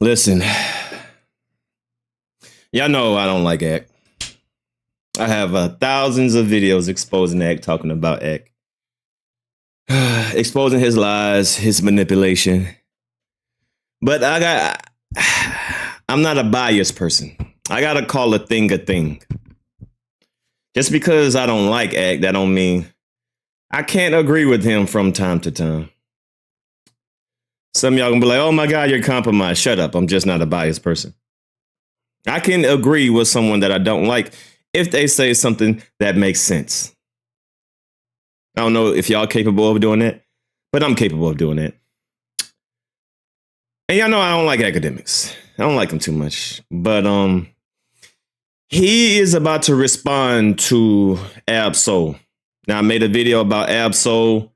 Listen, y'all know I don't like Ek. I have thousands of videos exposing Ek, talking about Ek. Exposing his lies, his manipulation. But I'm not a biased person. I gotta call a thing a thing. Just because I don't like Ek, that don't mean I can't agree with him from time to time. Some of y'all gonna be like, oh my God, you're compromised. Shut up. I'm just not a biased person. I can agree with someone that I don't like if they say something that makes sense. I don't know if y'all capable of doing that, but I'm capable of doing that. And y'all know I don't like Akademiks. I don't like him too much. But he is about to respond to Ab-Soul. Now, I made a video about Ab-Soul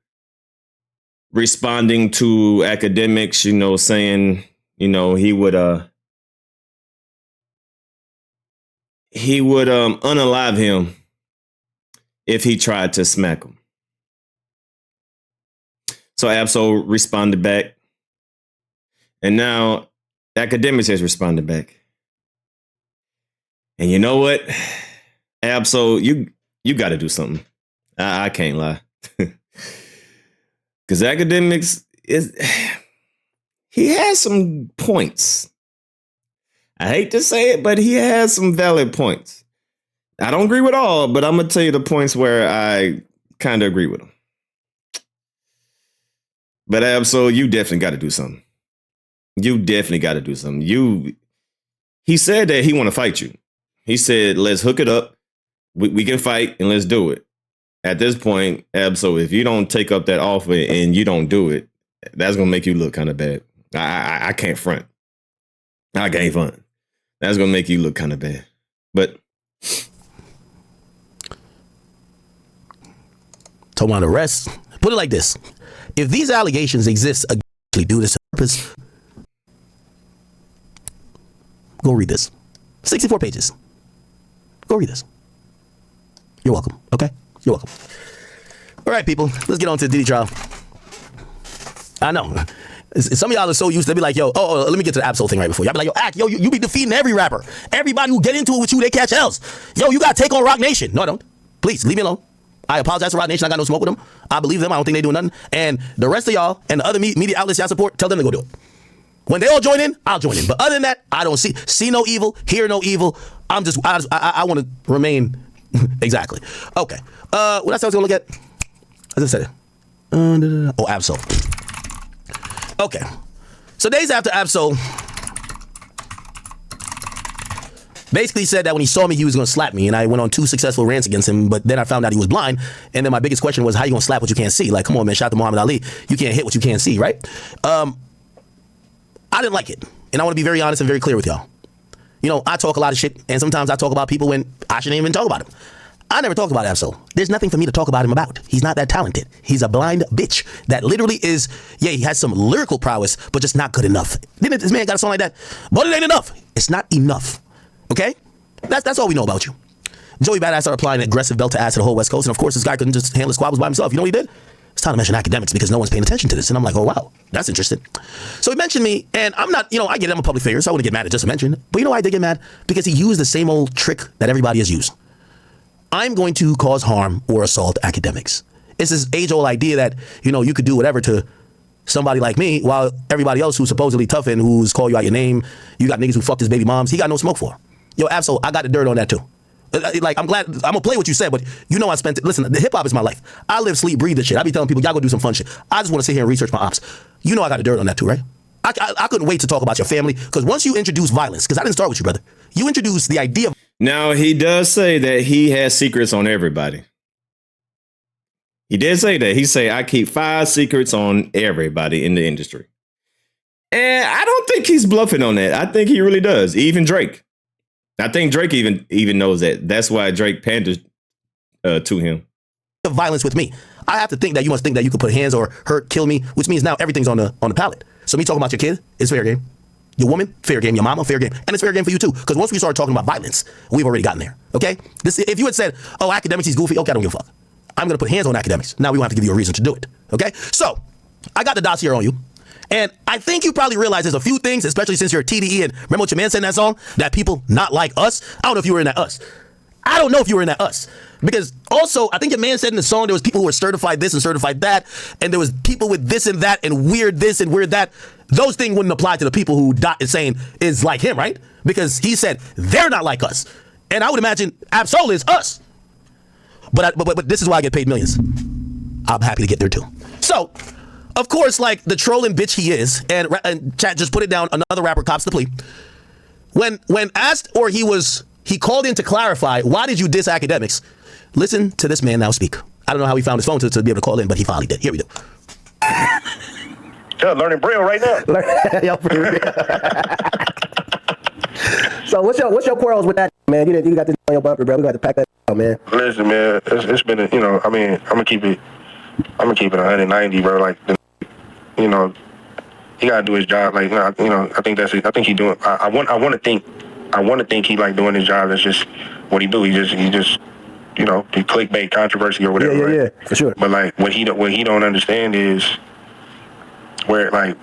responding to Akademiks, saying, he would unalive him if he tried to smack him. So Ab-Soul responded back. And now Akademiks has responded back. And you know what? Ab-Soul, you got to do something. I can't lie. Because Akademiks he has some points. I hate to say it, but he has some valid points. I don't agree with all, but I'm going to tell you the points where I kind of agree with him. But Ab-Soul, you definitely got to do something. You definitely got to do something. He said that he want to fight you. He said, let's hook it up. We can fight and let's do it. At this point, Ab-Soul, if you don't take up that offer and you don't do it, that's going to make you look kind of bad. I can't front. I can't front. That's going to make you look kind of bad. But talking about arrests, put it like this. If these allegations exist, actually do this purpose, go read this. 64 pages. Go read this. You're welcome. Okay? You're welcome. All right, people. Let's get on to the Diddy trial. I know. Some of y'all are so used to be like, let me get to the Ab-Soul thing right before. Y'all be like, you be defeating every rapper. Everybody who get into it with you, they catch L's. You got to take on Rock Nation. No, I don't. Please, leave me alone. I apologize to Rock Nation. I got no smoke with them. I believe them. I don't think they doing nothing. And the rest of y'all and the other media outlets y'all support, tell them to go do it. When they all join in, I'll join in. But other than that, I don't see no evil, hear no evil. I want to remain exactly. Okay. What else I was going to look at? As I said. Ab-Soul. Okay. So days after Ab-Soul basically said that when he saw me, he was going to slap me. And I went on 2 successful rants against him. But then I found out he was blind. And then my biggest question was, how you going to slap what you can't see? Like, come on, man. Shout out to Muhammad Ali. You can't hit what you can't see, right? I didn't like it. And I want to be very honest and very clear with y'all. I talk a lot of shit. And sometimes I talk about people when I shouldn't even talk about them. I never talked about Ab-Soul. There's nothing for me to talk about him about. He's not that talented. He's a blind bitch that literally is, he has some lyrical prowess, but just not good enough. Didn't this man got a song like that? But it ain't enough. It's not enough. Okay? That's all we know about you. Joey Badass started applying an aggressive belt to ass to the whole West Coast, and of course this guy couldn't just handle his squabbles by himself. You know what he did? It's time to mention Akademiks because no one's paying attention to this. And I'm like, oh wow, that's interesting. So he mentioned me, and I'm not, I get it, I'm a public figure, so I wouldn't get mad at just a mention. But you know why I did get mad? Because he used the same old trick that everybody has used. I'm going to cause harm or assault Akademiks. It's this age-old idea that, you could do whatever to somebody like me while everybody else who's supposedly tough and who's called you out your name, you got niggas who fucked his baby moms, he got no smoke for. Ab-Soul, I got the dirt on that too. Like, I'm glad, I'm gonna play what you said, but I spent it. Listen, the hip hop is my life. I live, sleep, breathe this shit. I be telling people, y'all go do some fun shit. I just want to sit here and research my ops. I got the dirt on that too, right? I couldn't wait to talk about your family, because once you introduce violence, because I didn't start with you, brother. You introduced the idea of... Now, he does say that he has secrets on everybody. He did say that. He say, I keep 5 secrets on everybody in the industry. And I don't think he's bluffing on that. I think he really does. Even Drake. I think Drake even knows that. That's why Drake panders to him. Violence with me. I have to think that you must think that you could put hands or hurt, kill me, which means now everything's on the pallet. So me talking about your kid is fair game. Your woman, fair game. Your mama, fair game. And it's fair game for you too. Because once we start talking about violence, we've already gotten there. Okay? If you had said, oh, Akademiks, he's goofy. Okay, I don't give a fuck. I'm going to put hands on Akademiks. Now we won't have to give you a reason to do it. Okay? So, I got the dossier on you. And I think you probably realize there's a few things, especially since you're a TDE, and remember what your man said in that song, that people not like us. I don't know if you were in that us. I don't know if you were in that us. Because also, I think your man said in the song there was people who were certified this and certified that, and there was people with this and that and weird this and weird that. Those things wouldn't apply to the people who Dot is saying is like him, right? Because he said they're not like us. And I would imagine Absol is us. But this is why I get paid millions. I'm happy to get there too. So, of course, like the trolling bitch he is, and chat just put it down, another rapper cops the plea. When asked, or he called in to clarify, why did you diss Akademiks? Listen to this man now speak. I don't know how he found his phone to be able to call in, but he finally did. Here we go. Learning Braille right now. So what's your quarrels with that, man? You got this on your bumper, bro. We got to pack that out, man. Listen, man, it's been I'm gonna keep it 190, bro. Like, he gotta do his job. Like, I think that's it. I think he doing. I want to think he like doing his job. That's just what he do. He just he clickbait controversy or whatever. Yeah, for sure. But like what he don't understand is where's like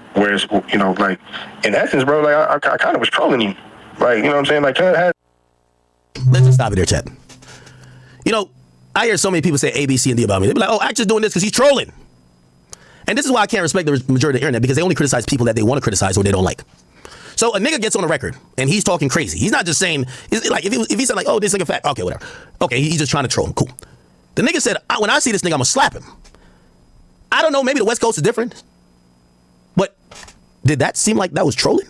in essence, bro. Like I kind of was trolling him. Like, you know what I'm saying? Like, let's just stop it there, chat. I hear so many people say A, B, C, and D about me. They be like, oh, Act just doing this because he's trolling. And this is why I can't respect the majority of the internet, because they only criticize people that they want to criticize or they don't like. So a nigga gets on the record and he's talking crazy. He's not just saying, like, if he said like, oh, this nigga fat, okay, whatever. Okay, he's just trying to troll him, cool. The nigga said, when I see this nigga, I'm gonna slap him. I don't know, maybe the West Coast is different, but did that seem like that was trolling?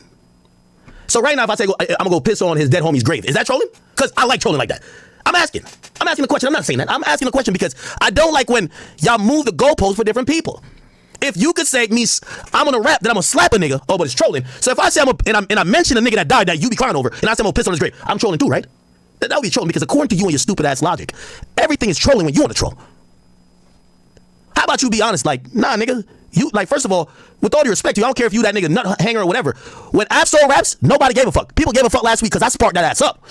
So right now, if I say I'm gonna go piss on his dead homie's grave, is that trolling? Because I like trolling like that. I'm asking the question. I'm not saying that. I'm asking the question because I don't like when y'all move the goalposts for different people. If you could say I'm gonna rap, then I'm gonna slap a nigga. Oh, but it's trolling. So if I say and I mention a nigga that died that you be crying over, and I say I'm gonna piss on his grave, I'm trolling too, right? That would be trolling because according to you and your stupid ass logic, everything is trolling when you want to troll. How about you be honest? Like, nah, nigga. You, like, first of all, with all due respect to you, I don't care if you that nigga nut hanger or whatever. When Absol raps, nobody gave a fuck. People gave a fuck last week because I sparked that ass up.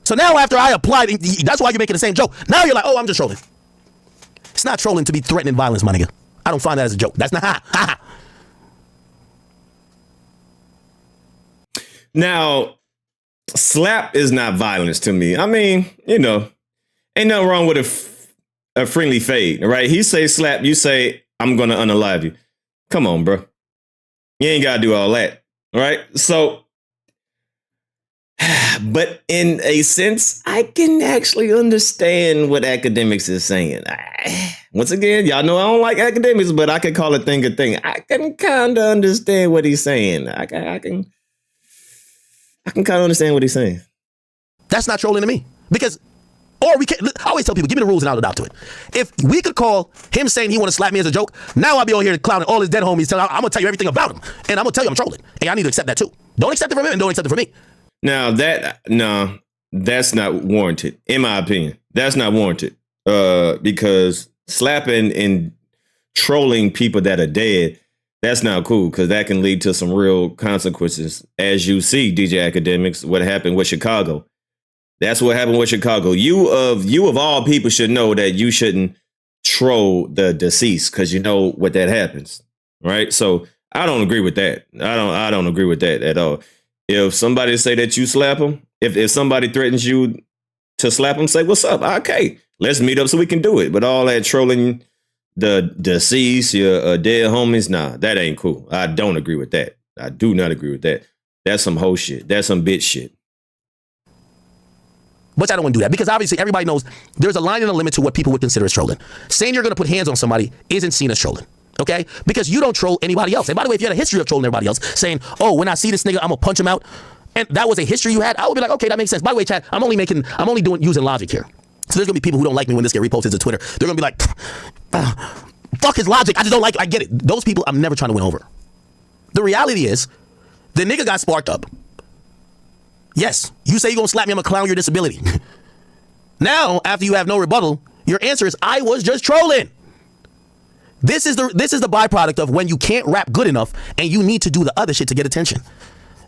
So now after I applied, that's why you're making the same joke. Now you're like, oh, I'm just trolling. It's not trolling to be threatening violence, my nigga. I don't find that as a joke. That's not ha. Now, slap is not violence to me. I mean, ain't nothing wrong with a friendly fade, right? He say slap, you say I'm gonna unalive you. Come on, bro. You ain't gotta do all that, right? So, but in a sense, I can actually understand what Akademiks is saying. Once again, y'all know I don't like Akademiks, but I can call a thing a thing. I can kind of understand what he's saying. I can kind of understand what he's saying. That's not trolling to me because. Or we can. I always tell people, give me the rules and I'll adopt to it. If we could call him saying he want to slap me as a joke, now I'll be on here clowning all his dead homies. I'm gonna tell you everything about him, and I'm gonna tell you I'm trolling, and I need to accept that too. Don't accept it from him, and don't accept it from me. Now that's not warranted, in my opinion. That's not warranted, because slapping and trolling people that are dead, that's not cool, because that can lead to some real consequences. As you see, DJ Akademiks, what happened with Chicago. That's what happened with Chicago. You of all people should know that you shouldn't troll the deceased because you know what that happens, right? So I don't agree with that. I don't agree with that at all. If somebody say that you slap them, if somebody threatens you to slap them, say what's up. Okay, let's meet up so we can do it. But all that trolling the deceased, your dead homies, nah, that ain't cool. I don't agree with that. I do not agree with that. That's some hoe shit. That's some bitch shit. But I don't want to do that because obviously everybody knows there's a line and a limit to what people would consider as trolling. Saying you're going to put hands on somebody isn't seen as trolling, okay? Because you don't troll anybody else. And by the way, if you had a history of trolling everybody else, saying, oh, when I see this nigga, I'm going to punch him out, and that was a history you had, I would be like, okay, that makes sense. By the way, Chad, I'm only using logic here. So there's going to be people who don't like me when this get reposted to Twitter. They're going to be like, fuck his logic. I just don't like it. I get it. Those people I'm never trying to win over. The reality is, the nigga got sparked up. Yes, you say you're going to slap me, I'm going to clown your disability. Now, after you have no rebuttal, your answer is, I was just trolling. This is the byproduct of when you can't rap good enough and you need to do the other shit to get attention.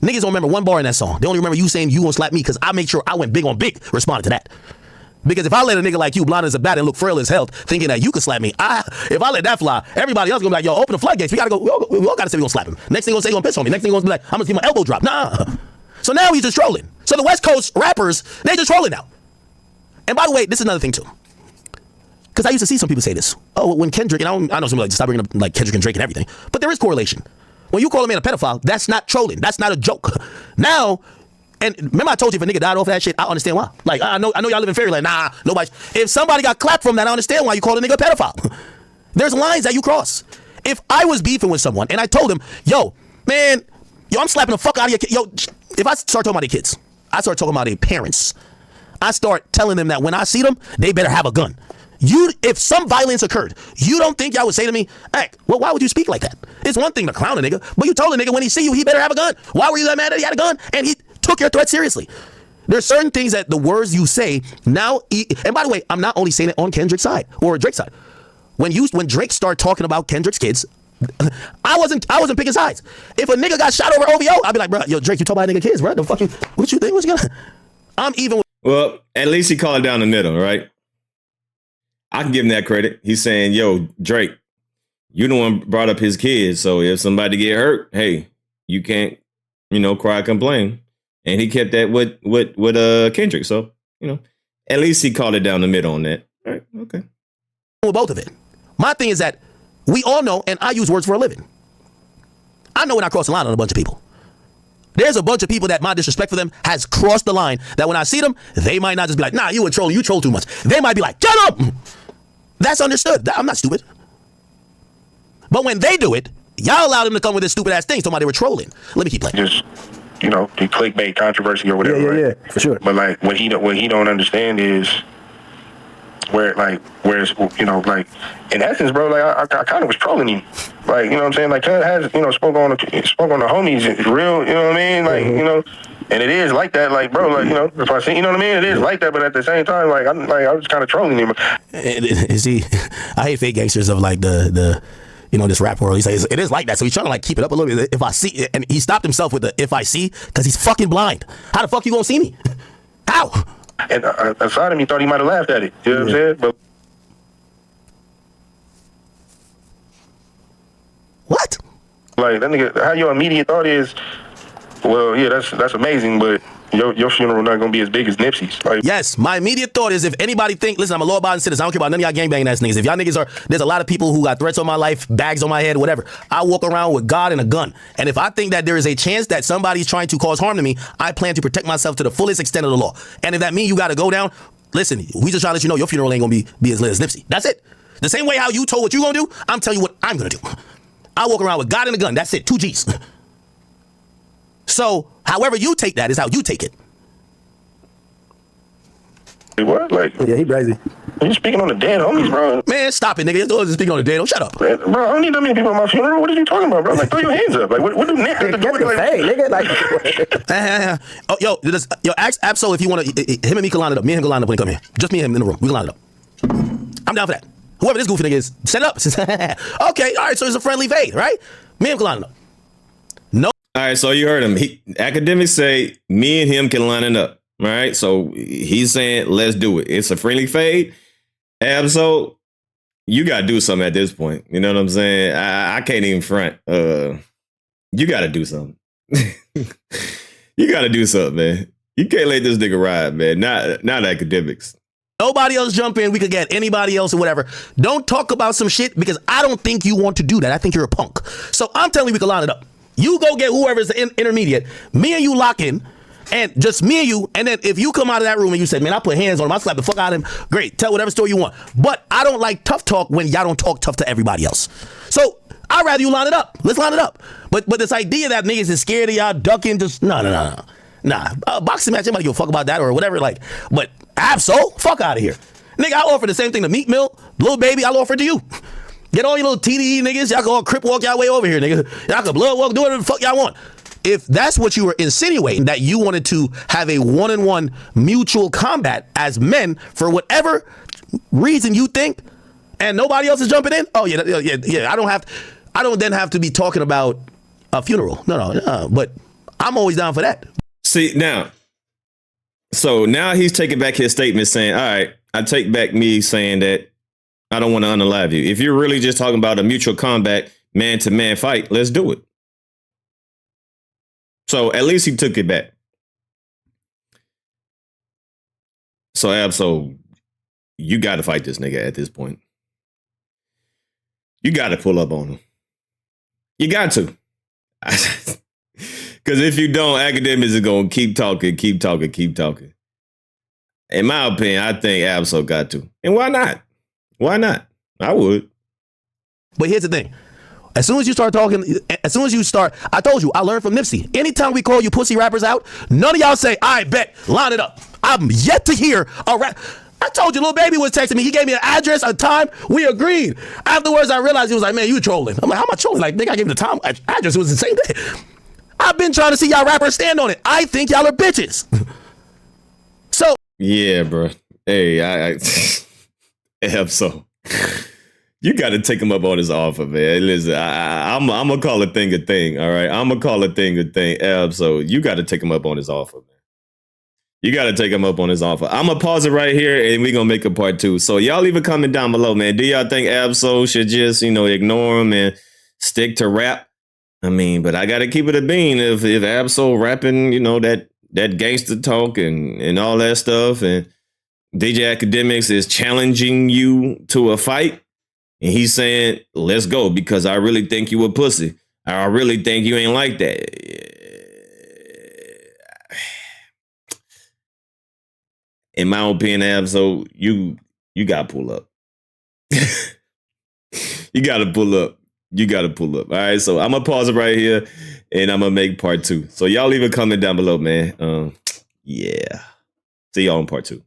Niggas don't remember one bar in that song. They only remember you saying you going to slap me because I made sure I went big on big responding to that. Because if I let a nigga like you, blind as a bat and look frail as hell, thinking that you could slap me, if I let that fly, everybody else gonna be like, yo, open the floodgates. We all gotta say we gonna slap him. Next thing gonna say he gonna piss on me. Next thing gonna be like, I'm gonna see my elbow drop. Nah. So now he's just trolling. So the West Coast rappers, they just trolling now. And by the way, this is another thing too. Because I used to see some people say this. Oh, when Kendrick, and I know some like stop bringing up like Kendrick and Drake and everything, but there is correlation. When you call a man a pedophile, that's not trolling. That's not a joke. Now, and remember I told you if a nigga died off that shit, I understand why. Like, I know y'all live in fairyland. Nah, nobody. If somebody got clapped from that, I understand why you call a nigga a pedophile. There's lines that you cross. If I was beefing with someone and I told him, yo, man, I'm slapping the fuck out of your kid. Yo, if I start talking about their kids, I start talking about their parents. I start telling them that when I see them, they better have a gun. If some violence occurred, you don't think y'all would say to me, hey, well, why would you speak like that? It's one thing to clown a nigga, but you told a nigga when he see you, he better have a gun. Why were you that mad that he had a gun? And he took your threat seriously. There's certain things that the words you say now, and by the way, I'm not only saying it on Kendrick's side or Drake's side. When Drake started talking about Kendrick's kids, I wasn't picking sides. If a nigga got shot over OVO, I'd be like, bro, yo, Drake, you talk about nigga kids, bro. The fuck you, what you think? What you gonna? I'm even with. Well, at least he called it down the middle, right? I can give him that credit. He's saying, yo, Drake, you the one brought up his kids. So if somebody get hurt, hey, you can't, cry, complain. And he kept that with Kendrick. So, at least he called it down the middle on that. All right, okay. With both of it. My thing is that we all know, and I use words for a living. I know when I cross the line on a bunch of people. There's a bunch of people that my disrespect for them has crossed the line that when I see them, they might not just be like, nah, you a troll, you troll too much. They might be like, get up! That's understood. I'm not stupid. But when they do it, y'all allow them to come with this stupid ass thing. Somebody were trolling. Let me keep playing. Just, the clickbait controversy or whatever. Yeah, right? for sure. But like what he don't understand is where's like in essence, bro, like I kind of was trolling him. Like, you know what I'm saying? Like, Cuz has, spoke on the homies real, you know what I mean? Like, and it is like that, like, bro, like, if I see, you know what I mean? It is like that, but at the same time, like, I was kind of trolling him. See, I hate fake gangsters of like the this rap world. He says it is like that, so he's trying to like keep it up a little bit. If I see, and he stopped himself with the if I see, because he's fucking blind. How the fuck you gonna see me? How? And aside of me, thought he might have laughed at it. You know what I'm saying? But what? Like that nigga, how your immediate thought is, well, yeah, that's amazing, but your funeral not gonna be as big as Nipsey's. Like, yes, my immediate thought is if anybody listen, I'm a law-abiding citizen. I don't care about none of y'all gangbanging ass niggas. If y'all niggas there's a lot of people who got threats on my life, bags on my head, whatever. I walk around with God and a gun. And if I think that there is a chance that somebody's trying to cause harm to me, I plan to protect myself to the fullest extent of the law. And if that means you gotta go down, listen, we just trying to let you know your funeral ain't gonna be as lit as Nipsey. That's it. The same way how you told what you gonna do, I'm telling you what I'm gonna do. I walk around with God and a gun. That's it. 2 G's. So, however you take that is how you take it. what? Like, Yeah, he crazy. you speaking on the dead homies, bro? Man, stop it, nigga. You're speaking on the day. Don't shut up. Man, bro, I don't need that many people at my funeral. What are you talking about, bro? Like, throw your hands up. Like, what do niggas have to do? Get the fade, nigga. Like, Yo, ask Absol if you want to. Him and me can line it up. Me and him can line up when he come here. Just me and him in the room. We can line it up. I'm down for that. Whoever this goofy nigga is, set it up. Okay, all right. So it's a friendly fade, right? Me and him can line it up. No. All right, so you heard him. Academics say me and him can line it up. All right, so he's saying let's do it. It's a friendly fade. Absol, you got to do something at this point. You know what I'm saying? I can't even front. You got to do something. You got to do something, man. You can't let this nigga ride, man. Not Academics. Nobody else jump in. We could get anybody else or whatever. Don't talk about some shit because I don't think you want to do that. I think you're a punk. So I'm telling you we can line it up. You go get whoever's the intermediate. Me and you lock in. And just me and you, and then if you come out of that room and you say, man, I put hands on him, I slap the fuck out of him, great, tell whatever story you want. But I don't like tough talk when y'all don't talk tough to everybody else. So I'd rather you line it up. Let's line it up. But this idea that niggas is scared of y'all ducking, just no. Nah, boxing match, anybody give a fuck about that or whatever, like, but Absol, fuck out of here. Nigga, I'll offer the same thing to Meat Mill, Lil Baby, I'll offer it to you. Get all your little TDE niggas, y'all can all crip walk y'all way over here, nigga. Y'all can blood walk, do whatever the fuck y'all want. If that's what you were insinuating, that you wanted to have a one-on-one mutual combat as men for whatever reason you think, and nobody else is jumping in, oh yeah, I don't then have to be talking about a funeral. No, but I'm always down for that. See, now, So now he's taking back his statement saying, all right, I take back me saying that I don't want to unalive you. If you're really just talking about a mutual combat, man to man fight, let's do it. So at least he took it back. So Absol, you got to fight this nigga at this point. You got to pull up on him. You got to. Because if you don't, Akademiks is going to keep talking. In my opinion, I think Absol got to. And why not? Why not? I would. But here's the thing. As soon as you start, I told you, I learned from Nipsey. Anytime we call you pussy rappers out, none of y'all say, I bet, line it up. I'm yet to hear a rap. I told you, Lil Baby was texting me. He gave me an address, a time. We agreed. Afterwards, I realized he was like, man, you trolling. I'm like, how am I trolling? Like, nigga, I gave you the time, address. It was the same day. I've been trying to see y'all rappers stand on it. I think y'all are bitches. So. Yeah, bro. Hey, I Absol. You got to take him up on his offer, man. Listen, I'm going to call a thing a thing, all right? I'm going to call a thing a thing. So you got to take him up on his offer, man. You got to take him up on his offer. I'm going to pause it right here, and we're going to make a part 2. So y'all leave a comment down below, man. Do y'all think Absol should just, ignore him and stick to rap? I mean, but I got to keep it a bean. If Absol rapping, that gangster talk and all that stuff, and DJ Akademiks is challenging you to a fight, and he's saying, let's go, because I really think you a pussy. I really think you ain't like that. In my opinion, Absol, you got to pull up. You got to pull up. All right, so I'm going to pause it right here, and I'm going to make part 2. So y'all leave a comment down below, man. Yeah. See y'all in part 2.